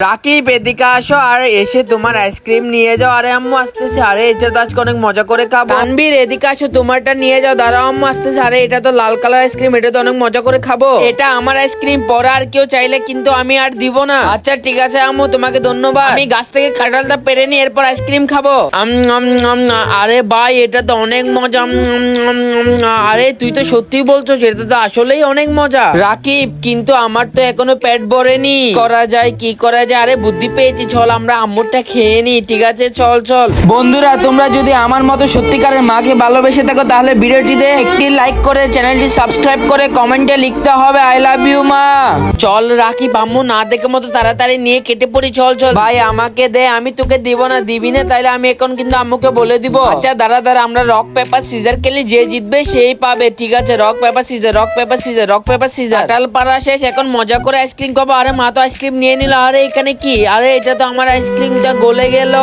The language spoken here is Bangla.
রাকিব এদিকে আসো আর এসে তোমার আইসক্রিম নিয়ে যাও। আরে আম্মু আসতেছে। আরে এটা তো আজকে অনেক মজা করে খাবো। তানভীর এদিকে আসো, তোমারটা নিয়ে যাও। দাঁড়াও আম্মু আসতেছে। আরে এটা তো লাল কালার আইসক্রিম, এটা তো অনেক মজা করে খাবো। এটা আমার আইসক্রিম, পরে আর কেউ চাইলে কিন্তু আমি আর দিব না। আচ্ছা ঠিক আছে আম্মু, তোমাকে ধন্যবাদ। আমি গাছ থেকে কাঁঠালটা পেরে নি, এরপর আইসক্রিম খাবো। আরে ভাই এটা তো অনেক মজা। আরে তুই তো সত্যি বলছো, এটা তো আসলেই অনেক মজা। রাকিব কিন্তু আমার তো এখনো পেট ভরেনি, করা যায় কি করা যায়। আরে বুদ্ধি পেয়েছি, চল আমরা আম্মুরটা খেয়ে নি। ঠিক আছে চল চল। বন্ধুরা তোমরা যদি আমার মতো সত্যিকারের মাকে ভালোবেসে থাকো তাহলে ভিডিওটিতে একটি লাইক করে চ্যানেলটি সাবস্ক্রাইব করে কমেন্টে লিখতে হবে আই লাভ ইউ মা। চল রাকিব, আম্মু না দেখে মতো তাড়াতাড়ি নিয়ে কেটে পড়ি। চল চল। ভাই আমাকে দে, আমি তোকে দিব না। দিবি না তাইলে আমি এখন কিন্তু আম্মুকে বলে দিব। আচ্ছা দাঁড়া দাঁড়া, আমরা রক পেপার সিজার খেলি, যে জিতবে সেই পাবে। ঠিক আছে rock paper scissor, rock paper scissor, rock paper scissor. কাঁঠাল পাড়া শেষ, এখন মজা করে আইসক্রিম খাবো। আরে মা তো আইসক্রিম নিয়ে নিল। আরে এখানে কি? আরে এটা তো আমার আইসক্রিমটা গলে গেল।